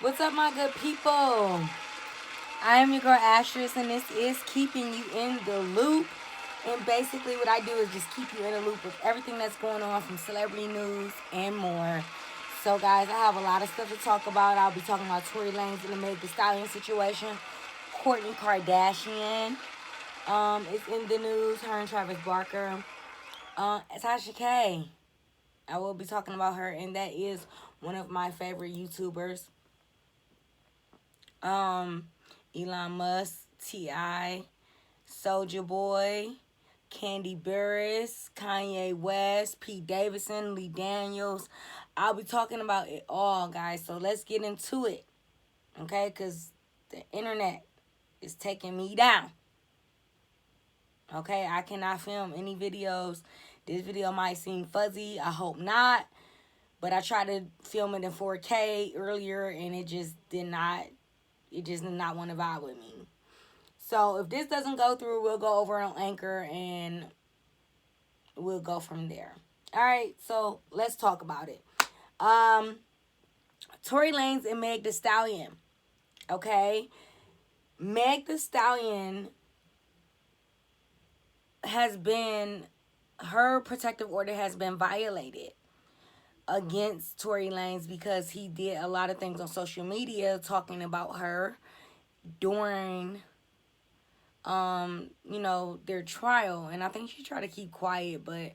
What's up, my good people? I am your girl Ashes, and this is keeping you in the loop. And basically, what I do is just keep you in the loop with everything that's going on from celebrity news and more. So, guys, I have a lot of stuff to talk about. I'll be talking about Tory Lanez and the Meg Thee Stallion situation. Kourtney Kardashian is in the news. Her and Travis Barker. Tasha K. I will be talking about her, and that is one of my favorite YouTubers. um, Elon Musk, T.I., Soulja Boy, Candy Burris, Kanye West, Pete Davidson, Lee Daniels. I'll be talking about it all, guys. So let's get into it, okay? Because the internet is taking me down. Okay, I cannot film any videos. This video might seem fuzzy. I hope not. But I tried to film it in 4K earlier, and it just did not want to vibe with me. So if this doesn't go through, we'll go over on Anchor and we'll go from there. All right, so let's talk about it. Tory Lanez and Meg Thee Stallion. Okay, Meg Thee Stallion her protective order has been violated against Tory Lanez because he did a lot of things on social media talking about her during their trial. And I think she tried to keep quiet, but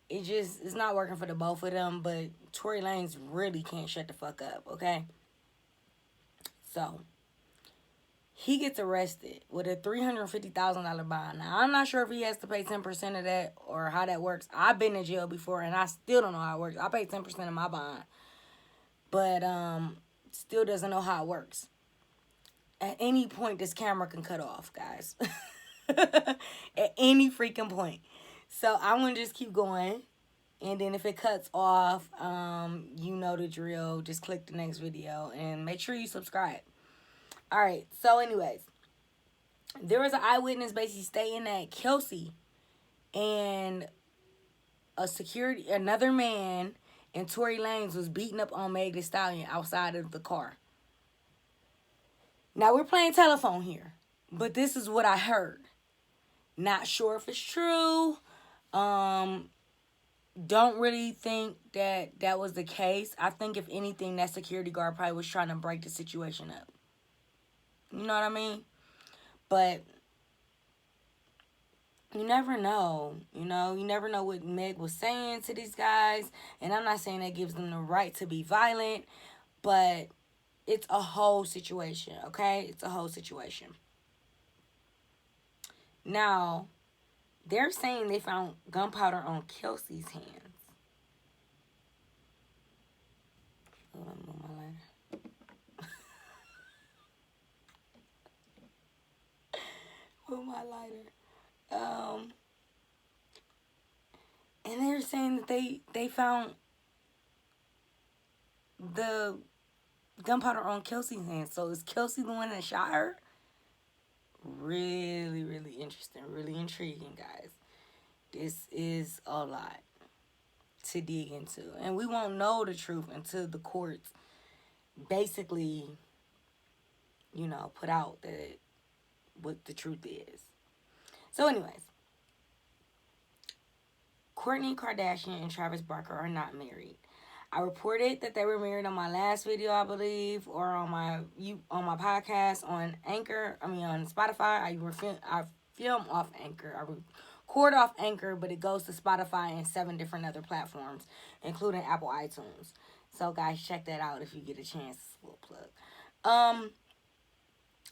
it's not working for the both of them. But Tory Lanez really can't shut the fuck up, okay? So he gets arrested with a $350,000 bond. Now, I'm not sure if he has to pay 10% of that or how that works. I've been in jail before, and I still don't know how it works. I paid 10% of my bond, but still doesn't know how it works. At any point, this camera can cut off, guys. At any freaking point. So I'm going to just keep going. And then if it cuts off, you know the drill. Just click the next video and make sure you subscribe. All right. So anyways, there was an eyewitness basically stating that Kelsey and another man and Tory Lanez was beating up on Meg Thee Stallion outside of the car. Now we're playing telephone here, but this is what I heard. Not sure if it's true. Don't really think that was the case. I think if anything, that security guard probably was trying to break the situation up. You know what I mean? But you never know. You never know what Meg was saying to these guys. And I'm not saying that gives them the right to be violent, but it's a whole situation, okay? It's a whole situation. Now, they're saying they found gunpowder on Kelsey's hands. Hold on, move my lighter. Move my lighter. And they're saying that they found the gunpowder on Kelsey's hands. So is Kelsey the one that shot her? Really, really interesting. Really intriguing, guys. This is a lot to dig into. And we won't know the truth until the courts basically, put out what the truth is. So anyways, Kourtney Kardashian and Travis Barker are not married. I reported that they were married on my last video, I believe, or on my podcast on Anchor. On Spotify. I film off Anchor. I record off Anchor, but it goes to Spotify and 7 different other platforms, including Apple iTunes. So guys, check that out if you get a chance. Little plug.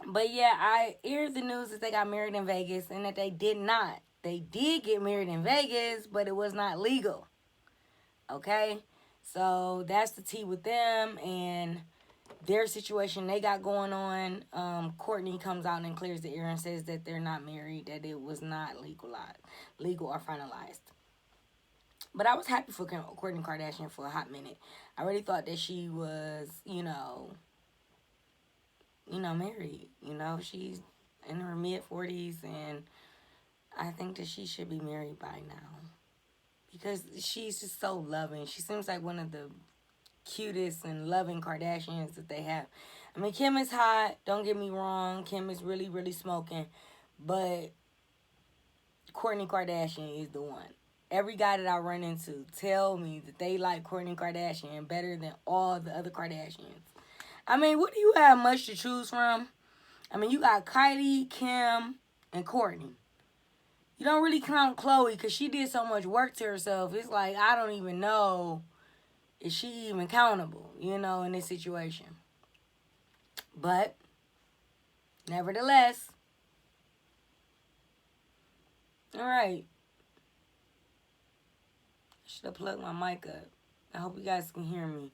But yeah, I heard the news that they got married in Vegas and that they did not. They did get married in Vegas, but it was not legal. Okay? So that's the tea with them and their situation they got going on. Kourtney comes out and clears the air and says that they're not married, that it was not legal or finalized. But I was happy for Kourtney Kardashian for a hot minute. I really thought that she was, married. She's in her mid-40s, and I think that she should be married by now. Because she's just so loving. She seems like one of the cutest and loving Kardashians that they have. I mean, Kim is hot. Don't get me wrong. Kim is really, really smoking. But Kourtney Kardashian is the one. Every guy that I run into tell me that they like Kourtney Kardashian better than all the other Kardashians. I mean, what do you have much to choose from? I mean, you got Kylie, Kim, and Kourtney. You don't really count Khloe because she did so much work to herself. It's like, I don't even know if she even countable, in this situation. But, nevertheless, all right. I should have plugged my mic up. I hope you guys can hear me.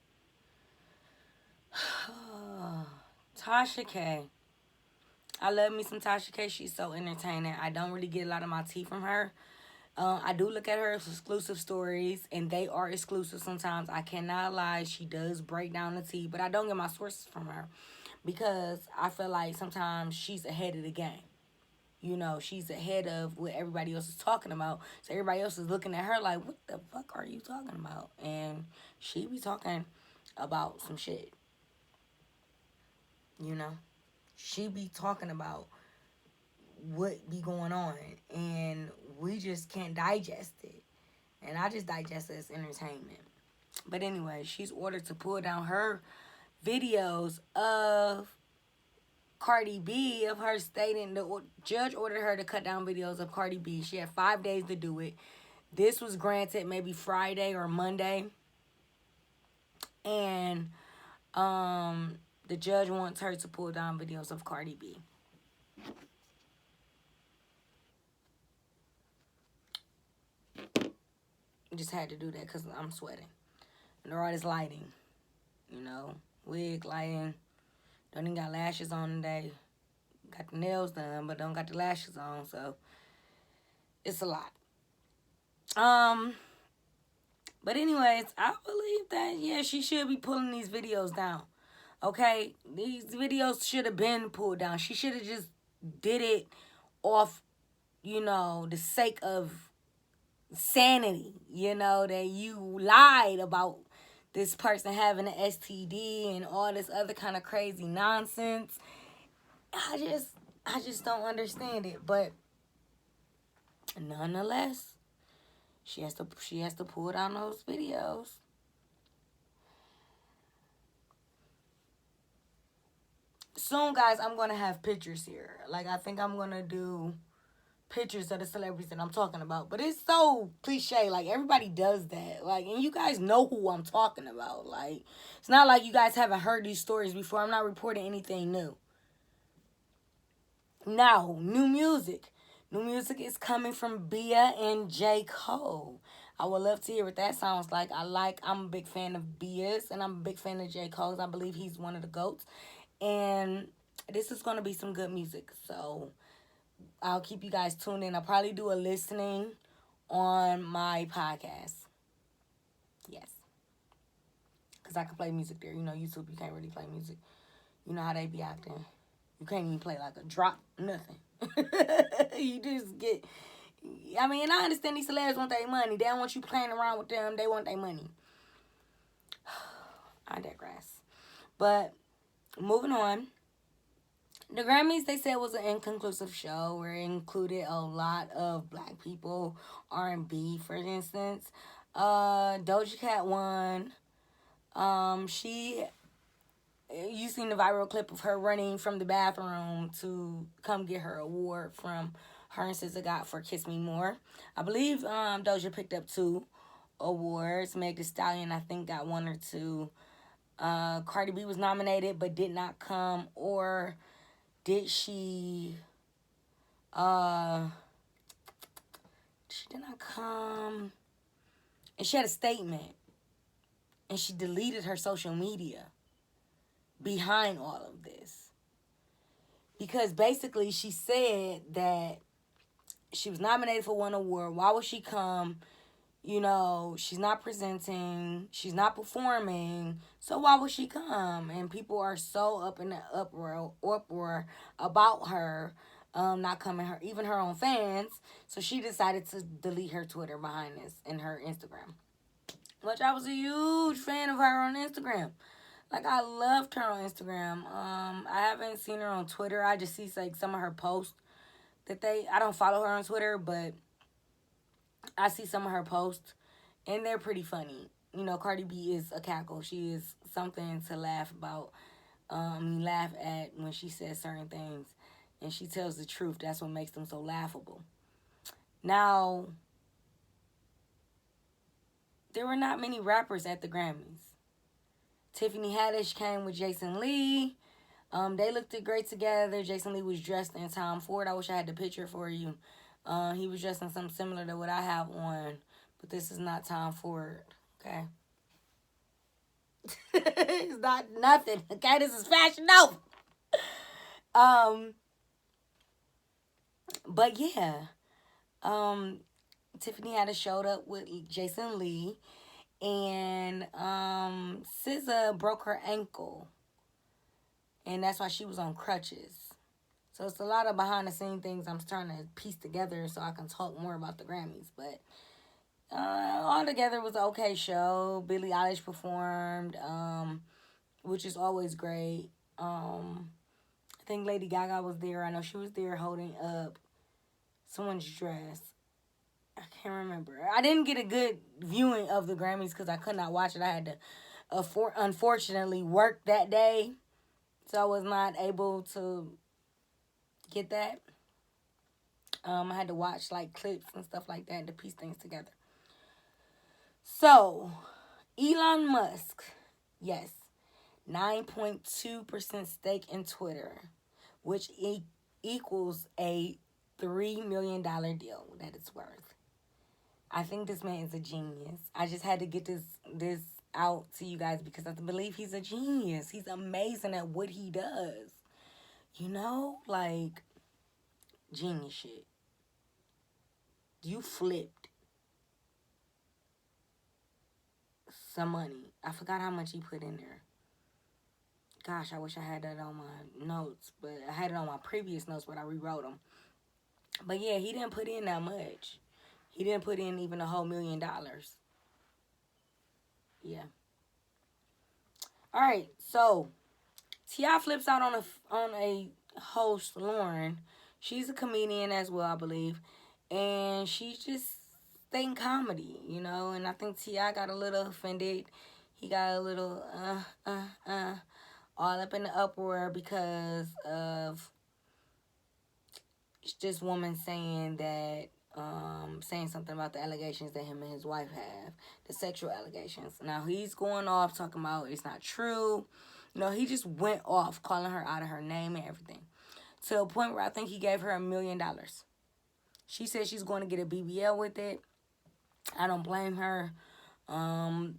Tasha K. I love me some Tasha K. She's so entertaining. I don't really get a lot of my tea from her. I do look at her exclusive stories, and they are exclusive sometimes. I cannot lie. She does break down the tea, but I don't get my sources from her because I feel like sometimes she's ahead of the game. She's ahead of what everybody else is talking about. So everybody else is looking at her like, what the fuck are you talking about? And she be talking about some shit. She be talking about what be going on. And we just can't digest it. And I just digest it as entertainment. But anyway, she's ordered to pull down her videos of Cardi B, of her stating the judge ordered her to cut down videos of Cardi B. She had 5 days to do it. This was granted maybe Friday or Monday. And the judge wants her to pull down videos of Cardi B. Just had to do that because I'm sweating. And all this lighting. Wig lighting. Don't even got lashes on today. Got the nails done, but don't got the lashes on, so it's a lot. But anyways, I believe that, yeah, she should be pulling these videos down. Okay? These videos should have been pulled down. She should have just did it off, the sake of sanity. That you lied about this person having an STD and all this other kind of crazy nonsense. I just don't understand it. But nonetheless, she has to pull down those videos. Soon, guys, I'm gonna have pictures here. Like, I think I'm gonna do pictures of the celebrities that I'm talking about. But it's so cliche. Like, everybody does that. Like, and you guys know who I'm talking about. Like, it's not like you guys haven't heard these stories before. I'm not reporting anything new. Now, new music. New music is coming from Bia and J. Cole. I would love to hear what that sounds like. I'm a big fan of Bia's, and I'm a big fan of J. Cole's. I believe he's one of the GOATs. And this is going to be some good music. So, I'll keep you guys tuned in. I'll probably do a listening on my podcast. Yes. Because I can play music there. YouTube, you can't really play music. You know how they be acting. You can't even play like a drop, nothing. You just get... I mean, and I understand these celebs want their money. They don't want you playing around with them. They want their money. I digress. But, moving on. The Grammys, they said, was an inconclusive show where it included a lot of black people, R&B, for instance. Doja Cat won. You seen the viral clip of her running from the bathroom to come get her award from her and SZA got for Kiss Me More. I believe Doja picked up 2 awards. Meg Thee Stallion, I think, got 1 or 2. Cardi B was nominated but did not come. Or did she... she did not come. And she had a statement. And she deleted her social media behind all of this. Because basically she said that she was nominated for 1 award. Why would she come? She's not presenting. She's not performing. So why would she come? And people are so up in the uproar about her not coming. Even her own fans. So she decided to delete her Twitter behind this and her Instagram. which I was a huge fan of her on Instagram. Like, I loved her on Instagram. I haven't seen her on Twitter. I just see like some of her posts I don't follow her on Twitter, but I see some of her posts and they're pretty funny. You know, Cardi B is a cackle. She is something to laugh about. Laugh at when she says certain things and she tells the truth. That's what makes them so laughable. Now, there were not many rappers at the Grammys. Tiffany Haddish came with Jason Lee. They looked great together. Jason Lee was dressed in Tom Ford. I wish I had the picture for you. He was dressed in something similar to what I have on, but this is not Tom Ford. Okay, it's not nothing. Okay, this is Fashion Nova. Um, but yeah, Tiffany Haddish showed up with Jason Lee, and SZA broke her ankle, and that's why she was on crutches. So it's a lot of behind the scene things I'm trying to piece together so I can talk more about the Grammys. But all together it was an okay show. Billie Eilish performed, which is always great. I think Lady Gaga was there. I know she was there holding up someone's dress. I can't remember. I didn't get a good viewing of the Grammys because I could not watch it. I had to, unfortunately, work that day. So I was not able to get that. I had to watch like clips and stuff like that to piece things together. So, Elon Musk, yes, 9.2% stake in Twitter, which equals a $3 million deal that it's worth. I think this man is a genius. I just had to get this out to you guys because I believe he's a genius. He's amazing at what he does. You know, like, genius shit. You flipped some money. I forgot how much he put in there. Gosh, I wish I had that on my notes, but I had it on my previous notes, but I rewrote them. But yeah, he didn't put in that much. He didn't put in even a whole $1 million. Yeah. All right, so T.I. flips out on a host, Lauren. She's a comedian as well, I believe, and she's just thinking comedy, you know. And I think T.I. got a little offended. He got a little all up in the uproar because of this woman saying that saying something about the allegations that him and his wife have, the sexual allegations. Now he's going off talking about it's not true. You know, he just went off calling her out of her name and everything to a point where I think he gave her $1 million. She said she's going to get a BBL with it. I don't blame her. I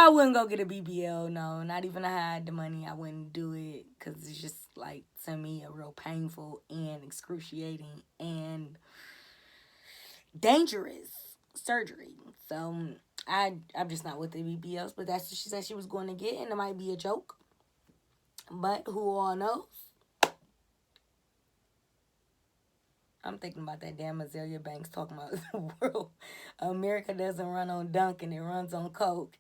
wouldn't go get a BBL. No, not even if I had the money. I wouldn't do it because it's just like, to me, a real painful and excruciating and dangerous surgery. So I'm just not with the BBLs. But that's what she said she was going to get, and it might be a joke. But who all knows? I'm thinking about that damn Azalea Banks talking about the world. America doesn't run on Dunkin', it runs on Coke.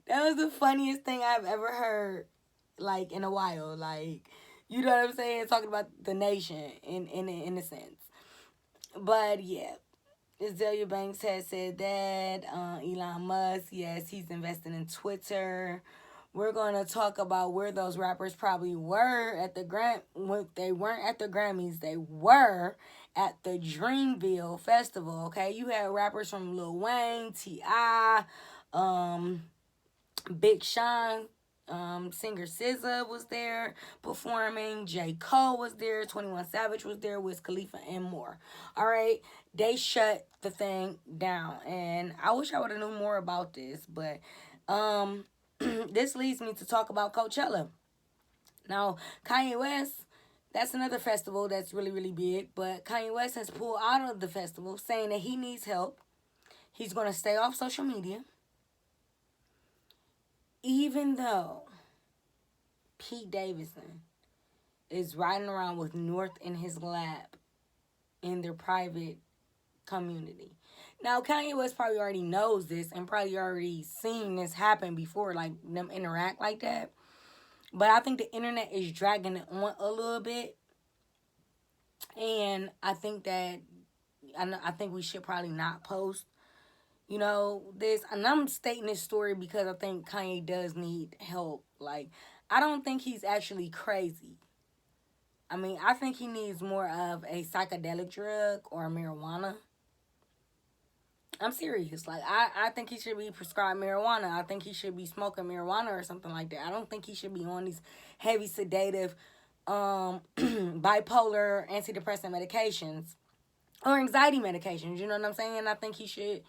That was the funniest thing I've ever heard, like, in a while. Like, you know what I'm saying? Talking about the nation in a sense. But, yeah. Azalea Banks has said that. Elon Musk, yes, he's investing in Twitter. We're going to talk about where those rappers probably were at the when they weren't at the Grammys. They were at the Dreamville Festival, okay? You had rappers from Lil Wayne, T.I., Big Sean, singer SZA was there performing. J. Cole was there. 21 Savage was there. Wiz Khalifa and more. All right. They shut the thing down. And I wish I would have known more about this. But this leads me to talk about Coachella. Now, Kanye West, that's another festival that's really, really big. But Kanye West has pulled out of the festival saying that he needs help. He's going to stay off social media. Even though Pete Davidson is riding around with North in his lap in their private community. Now, Kanye West probably already knows this and probably already seen this happen before, like them interact like that. But I think the internet is dragging it on a little bit. And I think that, I think we should probably not post, this. And I'm stating this story because I think Kanye does need help. Like, I don't think he's actually crazy. I mean, I think he needs more of a psychedelic drug or marijuana. I'm serious. Like, I think he should be prescribed marijuana. I think he should be smoking marijuana or something like that. I don't think he should be on these heavy sedative, bipolar, antidepressant medications or anxiety medications. You know what I'm saying? I think he should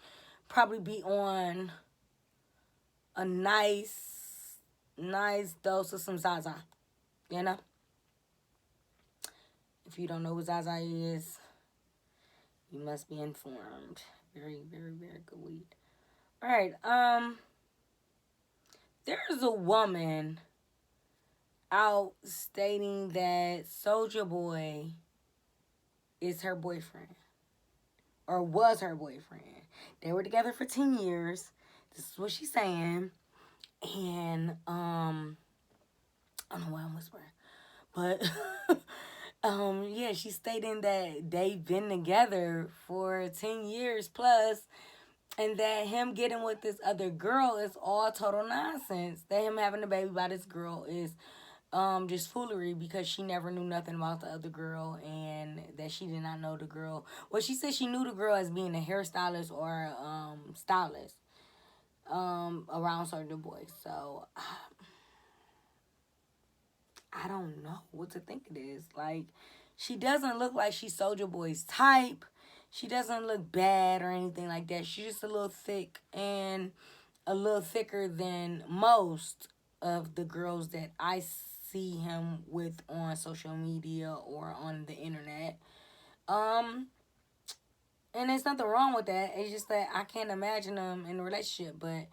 probably be on a nice dose of some Zaza. You know? If you don't know what Zaza is, you must be informed. Very, very, very good weed. All right. There's a woman out stating that Soulja Boy is her boyfriend. Or was her boyfriend. They were together for 10 years. This is what she's saying. And, I don't know why I'm whispering. But, yeah, she's stating that they've been together for 10 years plus, and that him getting with this other girl is all total nonsense. That him having a baby by this girl is just foolery because she never knew nothing about the other girl, and that she did not know the girl. Well, she said she knew the girl as being a hairstylist or stylist around Soulja Boy. So I don't know what to think it is. Like, she doesn't look like she's Soulja Boy's type. She doesn't look bad or anything like that. She's just a little thick and a little thicker than most of the girls that I see him with on social media or on the internet. And there's nothing wrong with that. It's just that I can't imagine them in a relationship. But,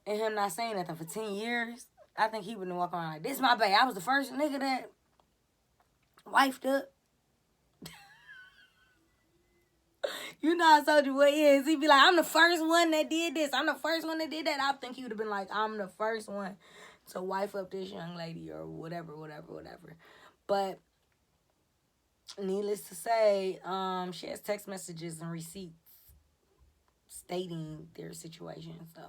and him not saying nothing for 10 years, I think he wouldn't walk around like, this my bae. I was the first nigga that wifed up. You know how Soulja Boy is. He'd be like, I'm the first one that did this. I'm the first one that did that. I think he would have been like, I'm the first one to wife up this young lady or whatever. But needless to say, she has text messages and receipts stating their situation. So,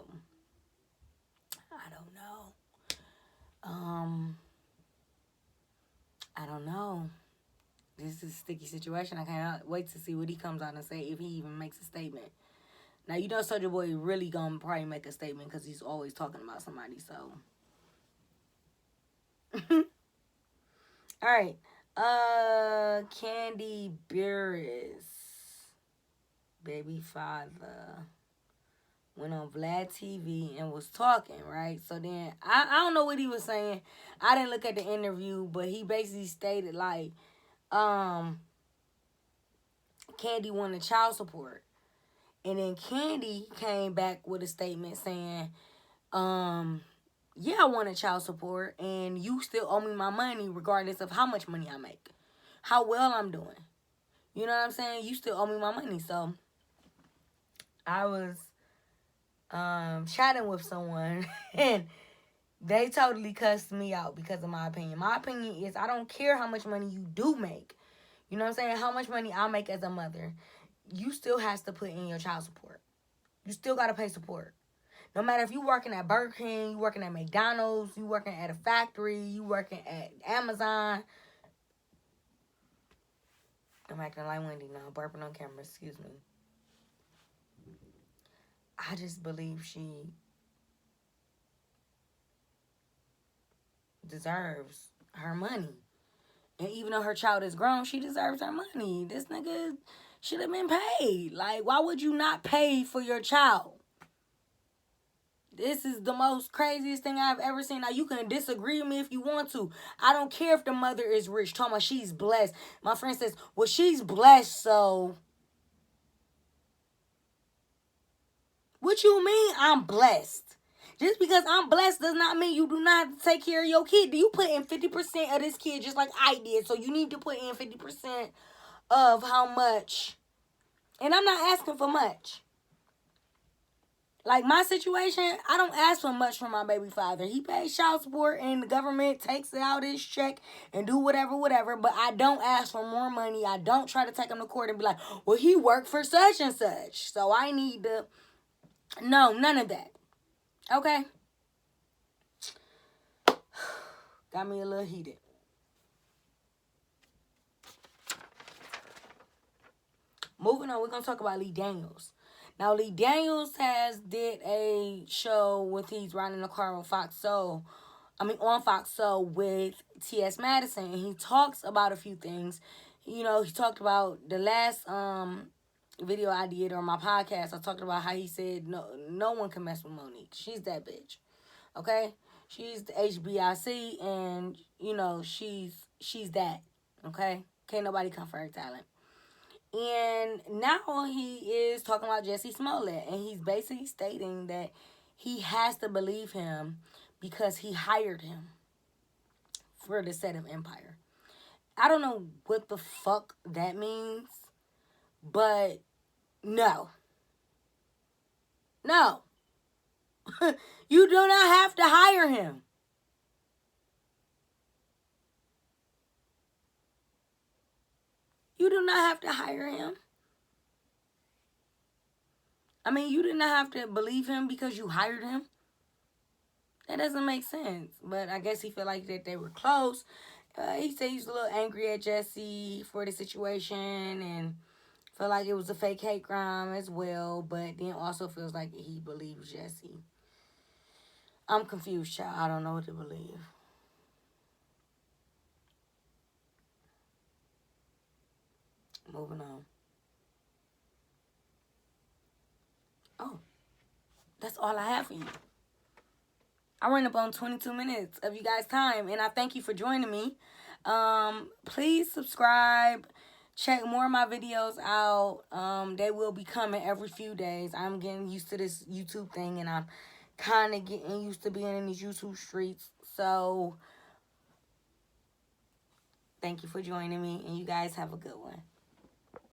I don't know. I don't know. This is a sticky situation. I can't wait to see what he comes out and say, if he even makes a statement. Now, you know Soulja Boy really gonna probably make a statement because he's always talking about somebody, so. All right. Candy Burris, baby father, went on Vlad TV and was talking, right? So then, I don't know what he was saying. I didn't look at the interview, but he basically stated, like, Candy wanted child support. And then Candy came back with a statement saying, yeah, I wanted child support, and you still owe me my money regardless of how much money I make, how well I'm doing. You know what I'm saying? You still owe me my money. So I was chatting with someone, and they totally cussed me out because of my opinion. My opinion is, I don't care how much money you do make. You know what I'm saying? How much money I make as a mother, you still has to put in your child support. You still got to pay support. No matter if you working at Burger King, you working at McDonald's, you working at a factory, you working at Amazon. I'm acting like Wendy now, burping on camera, excuse me. I just believe she deserves her money. And even though her child is grown, she deserves her money. This nigga should have been paid. Like, why would you not pay for your child? This is the most craziest thing I've ever seen. Now, you can disagree with me if you want to. I don't care if the mother is rich. Talking about she's blessed. My friend says, well, she's blessed, so. What you mean I'm blessed? Just because I'm blessed does not mean you do not have to take care of your kid. Do you put in 50% of this kid just like I did? So you need to put in 50% of how much And I'm not asking for much. Like, my situation, I don't ask for much from my baby father. He pays child support and the government takes out his check and do whatever. But I don't ask for more money. I don't try to take him to court and be like, well, he worked for such and such, so I need to. No, none of that. Okay? Got me a little heated. Moving on, we're going to talk about Lee Daniels. Now, Lee Daniels did a show with, he's riding the car on Fox Soul with T.S. Madison. And he talks about a few things. You know, he talked about the last video I did on my podcast. I talked about how he said no one can mess with Monique. She's that bitch. Okay? She's the HBIC, and, you know, she's that. Okay? Can't nobody come for her talent. And now he is talking about Jussie Smollett, and he's basically stating that he has to believe him because he hired him for the set of Empire. I don't know what the fuck that means, but no. No. You do not have to hire him. You do not have to hire him. I mean, you did not have to believe him because you hired him. That doesn't make sense. But I guess he felt like that they were close. He said he's a little angry at Jussie for the situation and felt like it was a fake hate crime as well. But then also feels like he believes Jussie. I'm confused, child. I don't know what to believe. Moving on. Oh, that's all I have for you. I ran up on 22 minutes of you guys' time, and I thank you for joining me. Please subscribe. Check more of my videos out. They will be coming every few days. I'm getting used to this YouTube thing, and I'm kind of getting used to being in these YouTube streets. So, thank you for joining me, and you guys have a good one.